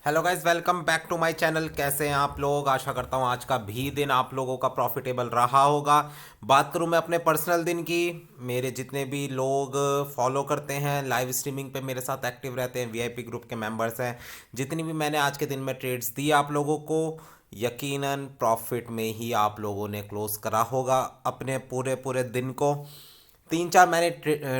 Hello guys, welcome back to my channel. कैसे हैं आप लोग? आशा करता हूँ आज का भी दिन आप लोगों का प्रॉफिटेबल रहा होगा। बात करूँ मैं अपने पर्सनल दिन की, मेरे जितने भी लोग फॉलो करते हैं, लाइव स्ट्रीमिंग पे मेरे साथ एक्टिव रहते हैं, वीआईपी ग्रुप के मेंबर्स हैं, जितनी भी मैंने आज के दिन में ट्रेड्स दी आप लोगों को, यकीनन प्रॉफिट में ही आप लोगों ने क्लोज करा होगा अपने पूरे पूरे दिन को। तीन चार मैंने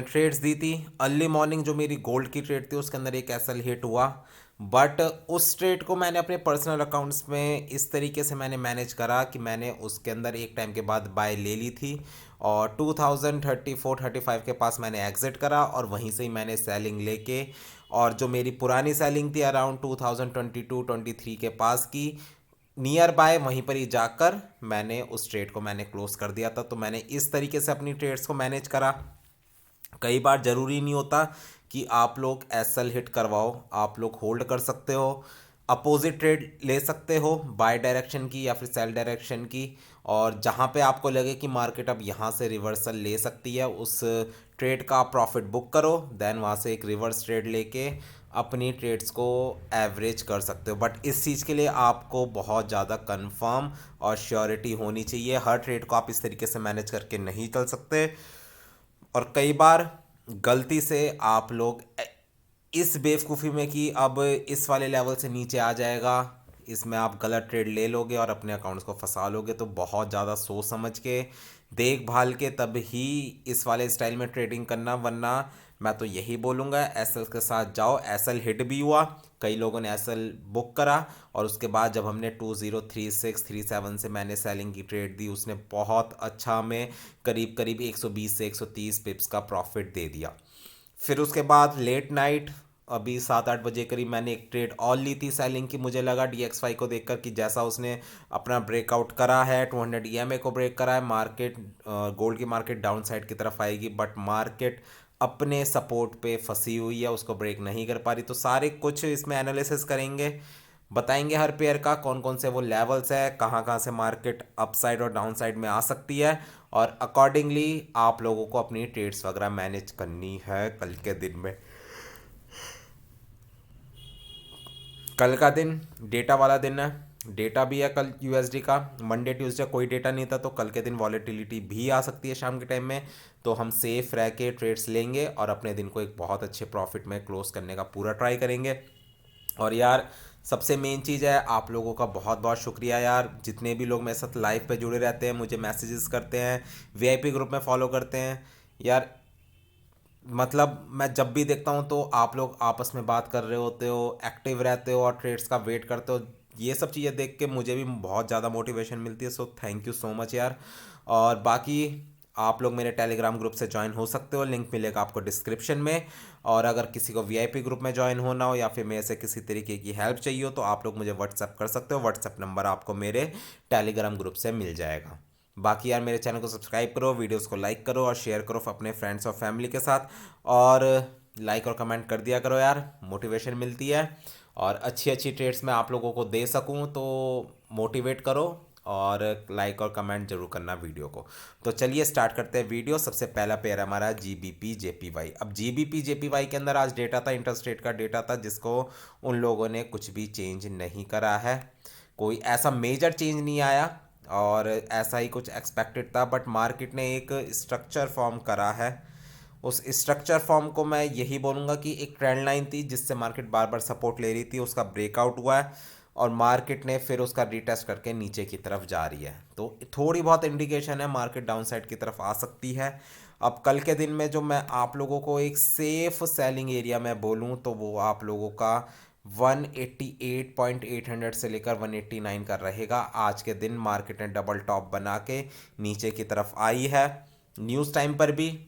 ट्रेड्स दी थी। अर्ली मॉर्निंग जो मेरी गोल्ड की ट्रेड थी उसके अंदर एक एसएल हिट हुआ, बट उस ट्रेड को मैंने अपने पर्सनल अकाउंट्स में इस तरीके से मैंने मैनेज करा कि मैंने उसके अंदर एक टाइम के बाद बाय ले ली थी और 2034-35 के पास मैंने एग्जिट करा और वहीं से ही मैंने सेलिंग लेके, और जो मेरी पुरानी सेलिंग थी अराउंड 2022-23 के पास की, नियर बाय वहीं पर ही जाकर मैंने उस ट्रेड को मैंने क्लोज कर दिया था। तो मैंने इस तरीके से अपनी ट्रेड्स को मैनेज करा। कई बार ज़रूरी नहीं होता कि आप लोग एसएल हिट करवाओ, आप लोग होल्ड कर सकते हो, अपोजिट ट्रेड ले सकते हो बाय डायरेक्शन की या फिर सेल डायरेक्शन की, और जहाँ पे आपको लगे कि मार्केट अब यहाँ से रिवर्सल ले सकती है उस ट्रेड का आप प्रॉफिट बुक करो, देन वहाँ से एक रिवर्स ट्रेड लेके अपनी ट्रेड्स को एवरेज कर सकते हो। बट इस चीज़ के लिए आपको बहुत ज़्यादा कंफर्म और श्योरिटी होनी चाहिए। हर ट्रेड को आप इस तरीके से मैनेज करके नहीं चल सकते, और कई बार गलती से आप लोग इस बेवकूफ़ी में कि अब इस वाले लेवल से नीचे आ जाएगा, इसमें आप गलत ट्रेड ले लोगे और अपने अकाउंट्स को फंसा लोगे। तो बहुत ज़्यादा सोच समझ के, देख भाल के तब ही इस वाले स्टाइल में ट्रेडिंग करना, वरना मैं तो यही बोलूँगा एसएल के साथ जाओ। एसएल हिट भी हुआ, कई लोगों ने एसएल बुक करा, और उसके बाद जब हमने 2036-37 से मैंने सेलिंग की ट्रेड दी, उसने बहुत अच्छा हमें करीब करीब 120 से 130 पिप्स का प्रॉफिट दे दिया। फिर उसके बाद लेट नाइट अभी 7-8 बजे करीब मैंने एक ट्रेड और ली थी सेलिंग की। मुझे लगा DXY को देखकर कि जैसा उसने अपना ब्रेकआउट करा है, 200 EMA को ब्रेक करा है, मार्केट गोल्ड की मार्केट डाउन साइड की तरफ आएगी, बट मार्केट अपने सपोर्ट पे फंसी हुई है, उसको ब्रेक नहीं कर पा रही। तो सारे कुछ इसमें एनालिसिस करेंगे, बताएंगे हर पेयर का कौन कौन से वो लेवल्स है, कहाँ कहाँ से मार्केट अपसाइड और डाउन साइड में आ सकती है, और अकॉर्डिंगली आप लोगों को अपनी ट्रेड्स वगैरह मैनेज करनी है कल के दिन में। कल का दिन डेटा वाला दिन है, डेटा भी है कल यूएसडी का। मंडे ट्यूसडे कोई डेटा नहीं था, तो कल के दिन वॉलेटिलिटी भी आ सकती है शाम के टाइम में। तो हम सेफ रह के ट्रेड्स लेंगे और अपने दिन को एक बहुत अच्छे प्रॉफिट में क्लोज करने का पूरा ट्राई करेंगे। और यार, सबसे मेन चीज़ है, आप लोगों का बहुत बहुत शुक्रिया यार, जितने भी लोग मेरे साथ लाइव पे जुड़े रहते हैं, मुझे मैसेजेस करते हैं, वीआईपी ग्रुप में फॉलो करते हैं यार। मतलब मैं जब भी देखता हूँ तो आप लोग आपस में बात कर रहे होते हो, एक्टिव रहते हो और ट्रेड्स का वेट करते हो। ये सब चीज़ें देख के मुझे भी बहुत ज़्यादा मोटिवेशन मिलती है। So thank you so much यार। और बाकी आप लोग मेरे टेलीग्राम ग्रुप से ज्वाइन हो सकते हो, लिंक मिलेगा आपको डिस्क्रिप्शन में। और अगर किसी को वीआईपी ग्रुप में ज्वाइन होना हो या फिर मेरे से किसी तरीके की हेल्प चाहिए हो तो आप लोग मुझे व्हाट्सअप कर सकते हो। व्हाट्सअप नंबर आपको मेरे टेलीग्राम ग्रुप से मिल जाएगा। बाकी यार, मेरे चैनल को सब्सक्राइब करो, वीडियोस को लाइक करो और शेयर करो अपने फ्रेंड्स और फैमिली के साथ, और लाइक और कमेंट कर दिया करो यार, मोटिवेशन मिलती है। और अच्छी अच्छी ट्रेड्स मैं आप लोगों को दे सकूं तो मोटिवेट करो, और लाइक और कमेंट जरूर करना वीडियो को। तो चलिए स्टार्ट करते हैं वीडियो। सबसे पहला पेयर हमारा GBP JPY। अब GBP JPY के अंदर आज डेटा था, इंटरेस्ट रेट का डेटा था, जिसको उन लोगों ने कुछ भी चेंज नहीं करा है। कोई ऐसा मेजर चेंज नहीं आया और ऐसा ही कुछ एक्सपेक्टेड था, बट मार्केट ने एक स्ट्रक्चर फॉर्म करा है। उस स्ट्रक्चर फॉर्म को मैं यही बोलूँगा कि एक ट्रेंड लाइन थी जिससे मार्केट बार बार सपोर्ट ले रही थी, उसका ब्रेकआउट हुआ है और मार्केट ने फिर उसका रीटेस्ट करके नीचे की तरफ जा रही है। तो थोड़ी बहुत इंडिकेशन है मार्केट डाउन साइड की तरफ आ सकती है। अब कल के दिन में जो मैं आप लोगों को एक सेफ सेलिंग एरिया में बोलूँ तो वो आप लोगों का 188.800 से लेकर 189 का रहेगा। आज के दिन मार्केट ने डबल टॉप बना के नीचे की तरफ आई है। न्यूज़ टाइम पर भी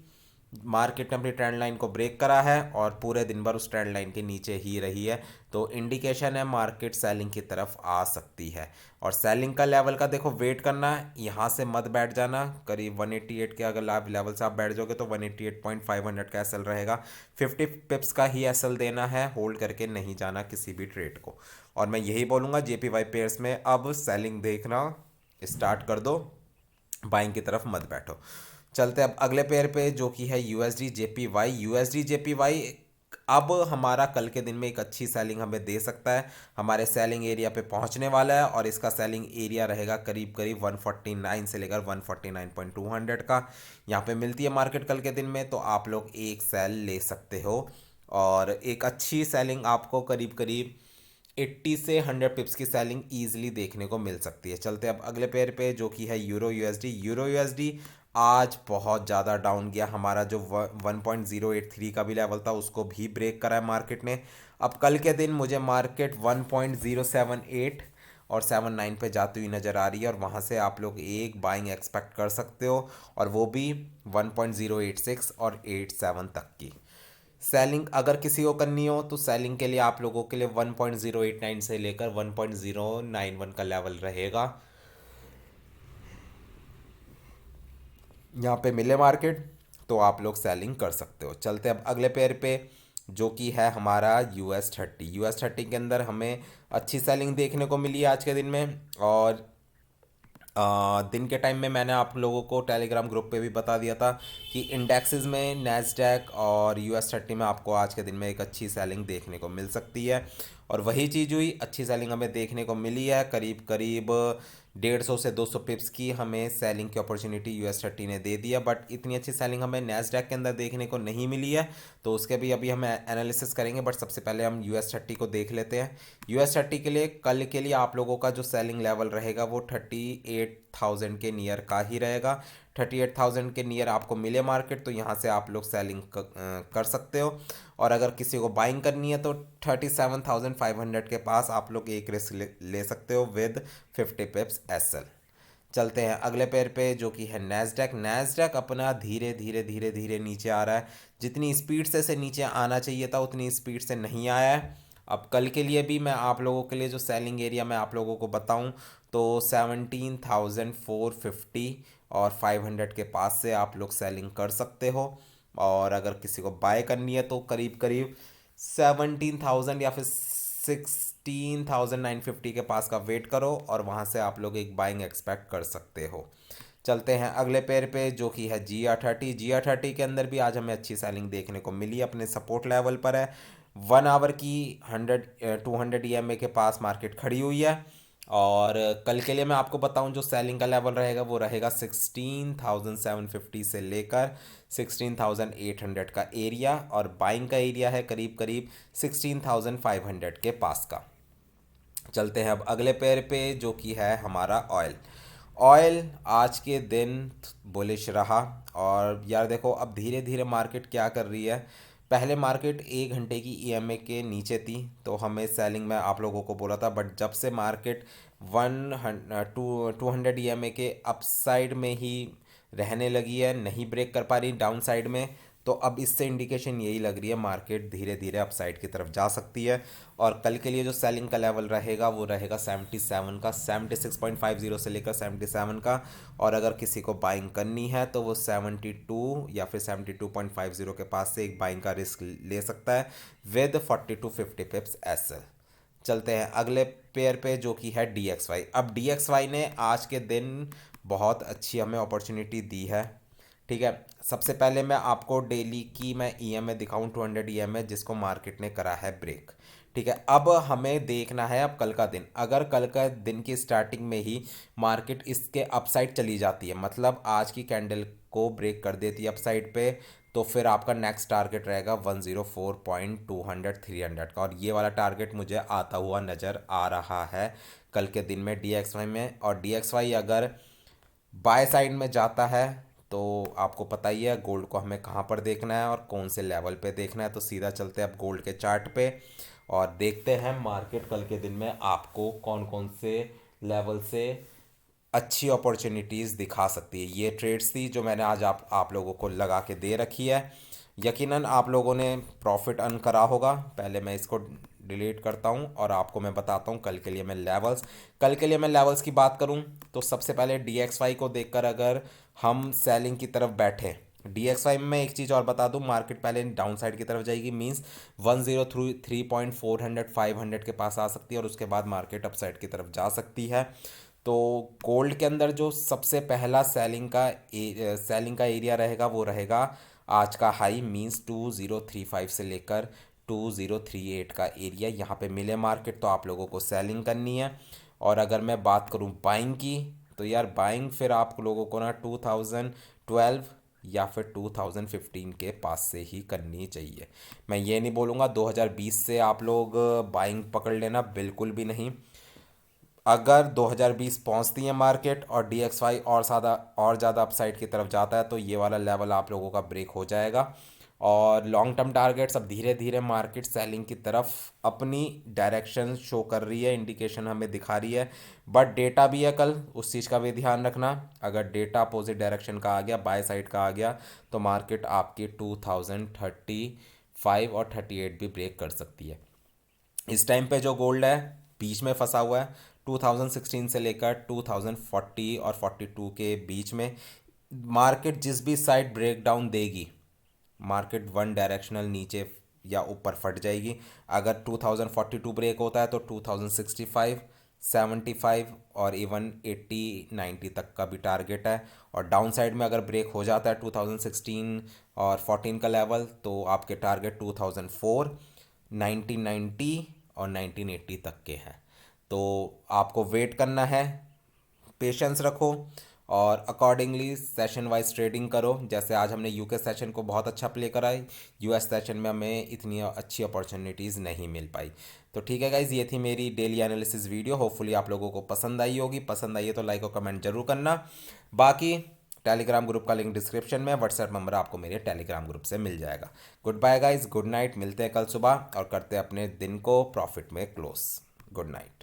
मार्केट ने अपनी ट्रेंड लाइन को ब्रेक करा है और पूरे दिन भर उस ट्रेंड लाइन के नीचे ही रही है। तो इंडिकेशन है मार्केट सेलिंग की तरफ आ सकती है। और सेलिंग का लेवल का देखो, वेट करना है, यहाँ से मत बैठ जाना। करीब 188 के अगर आप लेवल से आप बैठ जाओगे तो 188.500 का एसएल रहेगा। 50 पिप्स का ही एसएल देना है, होल्ड करके नहीं जाना किसी भी ट्रेड को। और मैं यही बोलूँगा JPY पेयर्स में अब सेलिंग देखना स्टार्ट कर दो, बाइंग की तरफ मत बैठो। चलते अब अगले पेयर पे जो कि है USD JPY। USD JPY अब हमारा कल के दिन में एक अच्छी सेलिंग हमें दे सकता है, हमारे सेलिंग एरिया पे पहुंचने वाला है और इसका सेलिंग एरिया रहेगा करीब करीब 149 से लेकर 149.200 का। यहाँ पे मिलती है मार्केट कल के दिन में, तो आप लोग एक सेल ले सकते हो और एक अच्छी सेलिंग आपको करीब करीब 80 से 100 पिप्स की सेलिंग ईजिली देखने को मिल सकती है। चलते अब अगले पेयर पे जो कि है यूरो यूएसडी। यूरो यूएसडी आज बहुत ज़्यादा डाउन गया, हमारा जो 1.083 का भी लेवल था उसको भी ब्रेक करा है मार्केट ने। अब कल के दिन मुझे मार्केट 1.078 और 79 पे जाती हुई नज़र आ रही है और वहाँ से आप लोग एक बाइंग एक्सपेक्ट कर सकते हो, और वो भी 1.086 और 87 तक की सेलिंग। अगर किसी को करनी हो तो सेलिंग के लिए आप लोगों के लिए 1.089 से लेकर 1.091 का लेवल रहेगा, यहाँ पे मिले मार्केट तो आप लोग सेलिंग कर सकते हो। चलते अब अगले पेयर पे जो कि है हमारा US30। US30 के अंदर हमें अच्छी सेलिंग देखने को मिली है आज के दिन में, और दिन के टाइम में मैंने आप लोगों को टेलीग्राम ग्रुप पे भी बता दिया था कि इंडेक्सेस में नैस्डैक और US30 में आपको आज के दिन में एक अच्छी सेलिंग देखने को मिल सकती है, और वही चीज़ हुई, अच्छी सेलिंग हमें देखने को मिली है। करीब करीब 150 से 200 पिप्स की हमें सेलिंग की अपॉर्चुनिटी US30 ने दे दिया, बट इतनी अच्छी सेलिंग हमें नैस्डैक के अंदर देखने को नहीं मिली है, तो उसके भी अभी हम एनालिसिस करेंगे। बट सबसे पहले हम US30 को देख लेते हैं। US30 के लिए कल के लिए आप लोगों का जो सेलिंग लेवल रहेगा वो 38,000 के नियर का ही रहेगा। 38,000 के नियर आपको मिले मार्केट तो यहाँ से आप लोग सेलिंग कर सकते हो, और अगर किसी को बाइंग करनी है तो 37,500 के पास आप लोग एक रिस्क ले सकते हो विद 50 पिप्स एसएल। चलते हैं अगले पेयर पे जो कि है नैस्डैक। नैस्डैक अपना धीरे धीरे धीरे धीरे नीचे आ रहा है, जितनी स्पीड से नीचे आना चाहिए था उतनी स्पीड से नहीं आया है। अब कल के लिए भी मैं आप लोगों के लिए जो सेलिंग एरिया मैं आप लोगों को बताऊं तो 17,450 और 500 के पास से आप लोग सेलिंग कर सकते हो, और अगर किसी को बाय करनी है तो करीब करीब 17,000 या फिर 16,950 के पास का वेट करो और वहाँ से आप लोग एक बाइंग एक्सपेक्ट कर सकते हो। चलते हैं अगले पेयर पे जो कि है GR30। GR30 के अंदर भी आज हमें अच्छी सेलिंग देखने को मिली, अपने सपोर्ट लेवल पर है। 1 आवर की 200 EMA के पास मार्केट खड़ी हुई है, और कल के लिए मैं आपको बताऊं जो सेलिंग का लेवल रहेगा वो रहेगा 16,750 से लेकर 16,800 का एरिया, और बाइंग का एरिया है करीब करीब 16,500 के पास का। चलते हैं अब अगले पेयर पे जो कि है हमारा ऑयल। ऑयल आज के दिन बुलिश रहा, और यार देखो अब धीरे धीरे मार्केट क्या कर रही है। पहले मार्केट 1 घंटे की EMA के नीचे थी तो हमें सेलिंग में आप लोगों को बोला था, बट जब से मार्केट 200 EMA के अपसाइड में ही रहने लगी है, नहीं ब्रेक कर पा रही डाउन साइड में, तो अब इससे इंडिकेशन यही लग रही है मार्केट धीरे धीरे अपसाइड की तरफ जा सकती है। और कल के लिए जो सेलिंग का लेवल रहेगा वो रहेगा 77 का, 76.50 से लेकर 77 का, और अगर किसी को बाइंग करनी है तो वो 72 या फिर 72.50 के पास से एक बाइंग का रिस्क ले सकता है विद 40 to 50 पिप्स एसएल। चलते हैं अगले पेयर पे जो कि है DXY। अब DXY ने आज के दिन बहुत अच्छी हमें अपॉर्चुनिटी दी है, ठीक है। सबसे पहले मैं आपको डेली की मैं EMA दिखाऊं 200 EMA जिसको मार्केट ने करा है ब्रेक, ठीक है। अब हमें देखना है अब कल का दिन, अगर कल का दिन की स्टार्टिंग में ही मार्केट इसके अपसाइड चली जाती है, मतलब आज की कैंडल को ब्रेक कर देती है अपसाइड पे, तो फिर आपका नेक्स्ट टारगेट रहेगा 104.200 300 का, और ये वाला टारगेट मुझे आता हुआ नज़र आ रहा है कल के दिन में DXY में। और DXY अगर बाय साइड में जाता है तो आपको पता ही है गोल्ड को हमें कहाँ पर देखना है और कौन से लेवल पे देखना है, तो सीधा चलते हैं अब गोल्ड के चार्ट पे और देखते हैं मार्केट कल के दिन में आपको कौन कौन से लेवल से अच्छी अपॉर्चुनिटीज़ दिखा सकती है। ये ट्रेड्स थी जो मैंने आज आप लोगों को लगा के दे रखी है, यकीनन आप लोगों ने प्रॉफिट अर्न करा होगा। पहले मैं इसको डिलीट करता हूँ और आपको मैं बताता हूँ कल के लिए मैं लेवल्स की बात करूँ तो सबसे पहले DXY को देखकर अगर हम सेलिंग की तरफ बैठे, DXY में मैं एक चीज़ और बता दूं, मार्केट पहले डाउन साइड की तरफ जाएगी, मींस 103.400 500 के पास आ सकती है और उसके बाद मार्केट अप साइड की तरफ जा सकती है। तो गोल्ड के अंदर जो सबसे पहला सेलिंग का एरिया रहेगा वो रहेगा आज का हाई, मींस 2035 से लेकर 2038 का एरिया यहाँ पे मिले मार्केट तो आप लोगों को सेलिंग करनी है। और अगर मैं बात करूँ बाइंग की, तो यार बाइंग फिर आप लोगों को ना 2012 या फिर 2015 के पास से ही करनी चाहिए। मैं ये नहीं बोलूँगा 2020 से आप लोग बाइंग पकड़ लेना, बिल्कुल भी नहीं। अगर 2020 पहुंचती है मार्केट और DXY और ज़्यादा अपसाइड की तरफ जाता है तो ये वाला लेवल आप लोगों का ब्रेक हो जाएगा। और लॉन्ग टर्म टारगेट्स अब धीरे धीरे मार्केट सेलिंग की तरफ अपनी डायरेक्शन शो कर रही है, इंडिकेशन हमें दिखा रही है। बट डेटा भी है कल, उस चीज़ का भी ध्यान रखना। अगर डेटा अपोजिट डायरेक्शन का आ गया, बाय साइड का आ गया, तो मार्केट आपकी 2035 और 38 भी ब्रेक कर सकती है। इस टाइम पे जो गोल्ड है बीच में फंसा हुआ है, 2016 से लेकर 2040 और 42 के बीच में। मार्केट जिस भी साइड ब्रेक डाउन देगी, मार्केट वन डायरेक्शनल नीचे या ऊपर फट जाएगी। अगर 2042 ब्रेक होता है तो 2065, 75 और इवन 80 90 तक का भी टारगेट है। और डाउन साइड में अगर ब्रेक हो जाता है 2016 और 14 का लेवल, तो आपके टारगेट 2004, 1990 और 1980 तक के हैं। तो आपको वेट करना है, पेशेंस रखो और अकॉर्डिंगली सेशन वाइज ट्रेडिंग करो। जैसे आज हमने यूके सेशन को बहुत अच्छा प्ले करा है, यूएस सेशन में हमें इतनी अच्छी अपॉर्चुनिटीज़ नहीं मिल पाई। तो ठीक है गाइज, ये थी मेरी डेली एनालिसिस वीडियो। होपफुली आप लोगों को पसंद आई होगी। पसंद आई है तो लाइक और कमेंट जरूर करना। बाकी टेलीग्राम ग्रुप का लिंक डिस्क्रिप्शन में, व्हाट्सएप नंबर आपको मेरे टेलीग्राम ग्रुप से मिल जाएगा। Good bye guys, good night. मिलते हैं कल सुबह और करते हैं अपने दिन को प्रॉफिट में क्लोज। Good night.